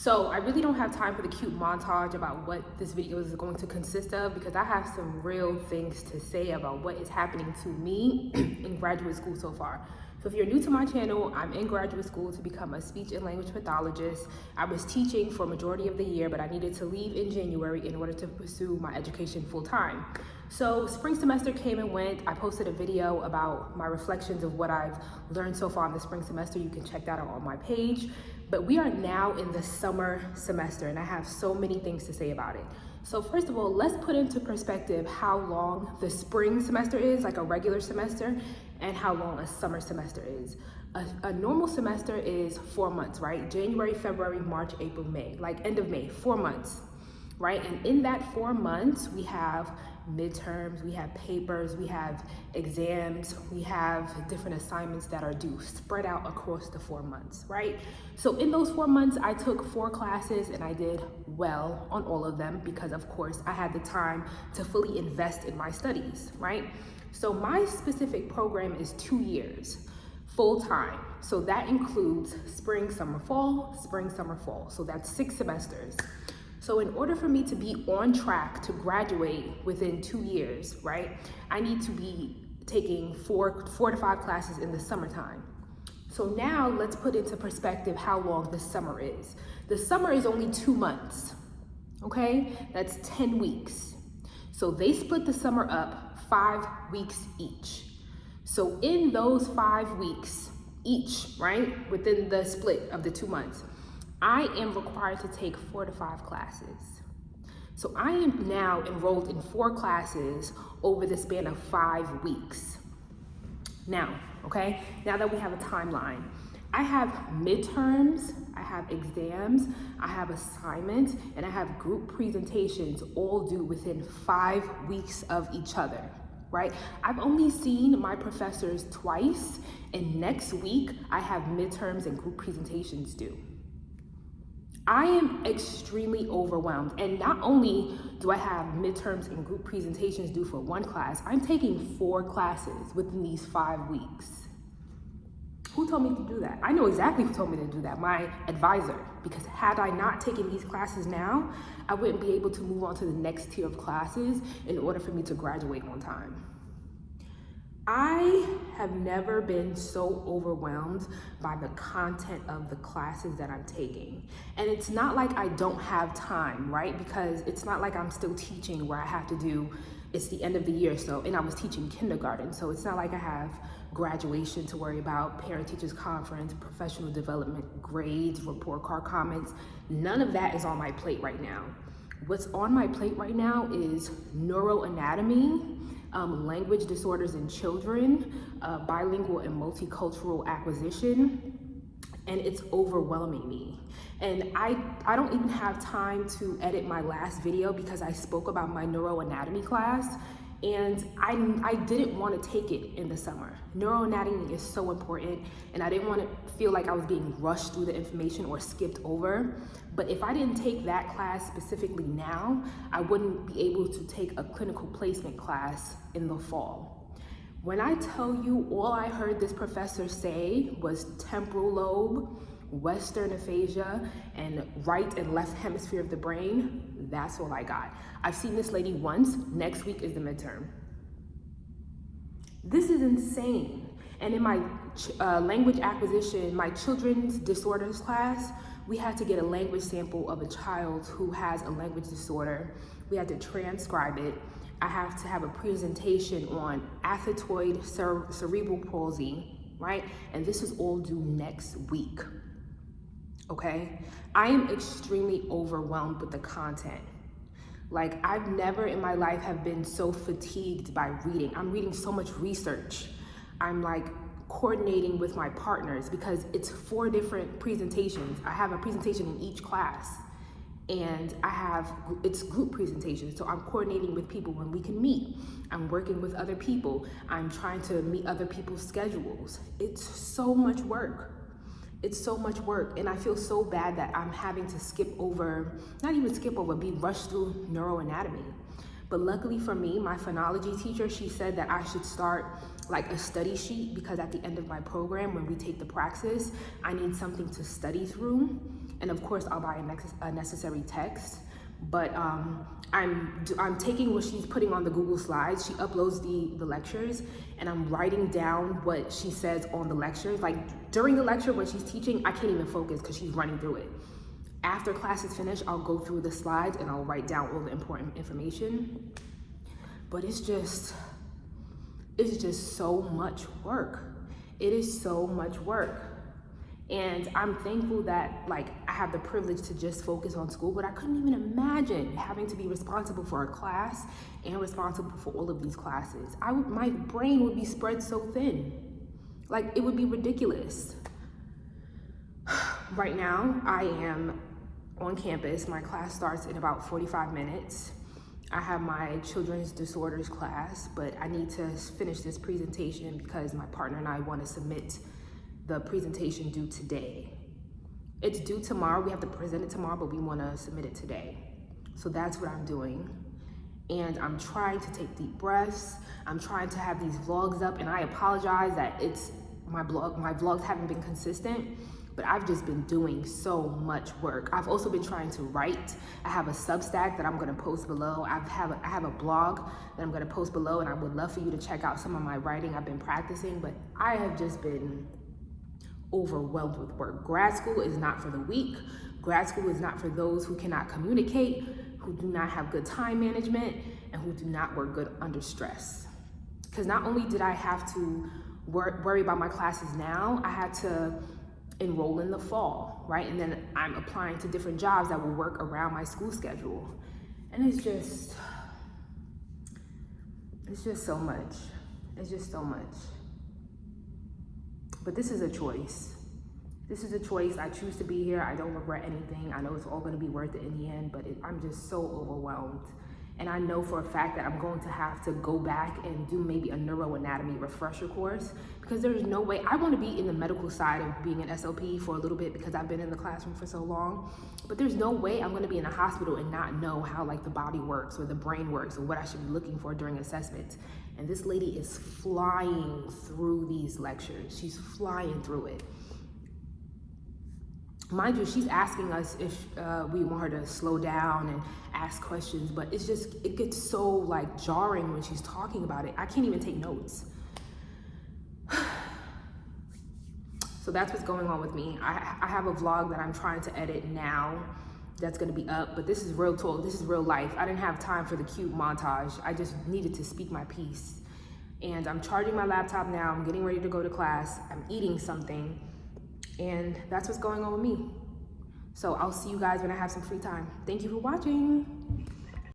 So I really don't have time for the cute montage about what this video is going to consist of because I have some real things to say about what is happening to me in graduate school so far. So if you're new to my channel, I'm in graduate school to become a speech and language pathologist. I was teaching for a majority of the year, but I needed to leave in January in order to pursue my education full time. So spring semester came and went. I posted a video about my reflections of what I've learned so far in the spring semester. You can check that out on my page. But we are now in the summer semester and I have so many things to say about it. So first of all, let's put into perspective how long the spring semester is, like a regular semester, and how long a summer semester is. A normal semester is 4 months, right? January, February, March, April, May, like end of May, 4 months, right? And in that 4 months, we have midterms, we have papers, we have exams, we have different assignments that are due, spread out across the 4 months, right? So in those 4 months, I took 4 classes and I did well on all of them because of course I had the time to fully invest in my studies, right? So my specific program is 2 years, full time. So that includes spring, summer, fall, spring, summer, fall. So that's 6 semesters. So in order for me to be on track to graduate within 2 years, right, I need to be taking four to five classes in the summertime. So now let's put into perspective how long the summer is. The summer is only 2 months, okay? That's 10 weeks. So they split the summer up 5 weeks each. So in those 5 weeks each, right, within the split of the 2 months, I am required to take 4 to 5 classes. So I am now enrolled in 4 classes over the span of 5 weeks. Now, okay, now that we have a timeline, I have midterms, I have exams, I have assignments, and I have group presentations all due within 5 weeks of each other, right? I've only seen my professors twice, and next week I have midterms and group presentations due. I am extremely overwhelmed, and not only do I have midterms and group presentations due for 1 class, I'm taking 4 classes within these 5 weeks. Who told me to do that? I know exactly who told me to do that, my advisor, because had I not taken these classes now, I wouldn't be able to move on to the next tier of classes in order for me to graduate on time. I have never been so overwhelmed by the content of the classes that I'm taking. And it's not like I don't have time, right? Because it's not like I'm still teaching where I have to do, it's the end of the year, so, and I was teaching kindergarten, so it's not like I have graduation to worry about, parent-teachers conference, professional development, grades, report card comments. None of that is on my plate right now. What's on my plate right now is neuroanatomy, language disorders in children, bilingual and multicultural acquisition, and it's overwhelming me. And I don't even have time to edit my last video because I spoke about my neuroanatomy class, and I didn't want to take it in the summer. Neuroanatomy is so important, and I didn't want to feel like I was being rushed through the information or skipped over. But if I didn't take that class specifically now, I wouldn't be able to take a clinical placement class in the fall. When I tell you all I heard this professor say was temporal lobe, western aphasia, and right and left hemisphere of the brain, that's all I got. I've seen this lady once. Next week is the midterm. This is insane. And in my language acquisition, my children's disorders class, we had to get a language sample of a child who has a language disorder. We had to transcribe it. I have to have a presentation on athetoid cerebral palsy, right? And this is all due next week. Okay, I am extremely overwhelmed with the content. Like, I've never in my life have been so fatigued by reading. I'm reading so much research. I'm like coordinating with my partners because it's 4 different presentations. I have a presentation in each class, and it's group presentations. So I'm coordinating with people when we can meet. I'm working with other people. I'm trying to meet other people's schedules. It's so much work. It's so much work, and I feel so bad that I'm having to skip over, not even skip over, be rushed through neuroanatomy. But luckily for me, my phonology teacher, she said that I should start like a study sheet, because at the end of my program, when we take the praxis, I need something to study through. And of course, I'll buy a necessary text. But I'm taking what she's putting on the Google Slides. She uploads the lectures, and I'm writing down what she says on the lectures. Like during the lecture when she's teaching, I can't even focus because she's running through it. After class is finished, I'll go through the slides and I'll write down all the important information. But it's just so much work. It is so much work. And I'm thankful that like I have the privilege to just focus on school, but I couldn't even imagine having to be responsible for a class and responsible for all of these classes. My brain would be spread so thin. Like it would be ridiculous. Right now, I am on campus. My class starts in about 45 minutes. I have my children's disorders class, but I need to finish this presentation because my partner and I want to submit the presentation due today. It's due tomorrow. We have to present it tomorrow, but we want to submit it today. So that's what I'm doing. And I'm trying to take deep breaths. I'm trying to have these vlogs up, and I apologize that my vlogs haven't been consistent, but I've just been doing so much work. I've also been trying to write. I have a Substack that I'm gonna post below. I have a blog that I'm gonna post below, and I would love for you to check out some of my writing. I've been practicing, but I have just been overwhelmed with work. Grad school is not for the weak. Grad school is not for those who cannot communicate, who do not have good time management, and who do not work good under stress. Because not only did I have to worry about my classes now, I had to enroll in the fall, right? And then I'm applying to different jobs that will work around my school schedule. And it's just so much. It's just so much. But this is a choice. This is a choice. I choose to be here. I don't regret anything. I know it's all gonna be worth it in the end, but I'm just so overwhelmed. And I know for a fact that I'm going to have to go back and do maybe a neuroanatomy refresher course, because there's no way. I want to be in the medical side of being an SLP for a little bit because I've been in the classroom for so long, but there's no way I'm going to be in a hospital and not know how like the body works or the brain works or what I should be looking for during assessments. And this lady is flying through these lectures. She's flying through it. Mind you, she's asking us if we want her to slow down and ask questions, but it gets so like jarring when she's talking about it. I can't even take notes. So that's what's going on with me. I have a vlog that I'm trying to edit now that's gonna be up, but this is real talk, this is real life. I didn't have time for the cute montage. I just needed to speak my piece. And I'm charging my laptop now, I'm getting ready to go to class, I'm eating something, and that's what's going on with me. So I'll see you guys when I have some free time. Thank you for watching.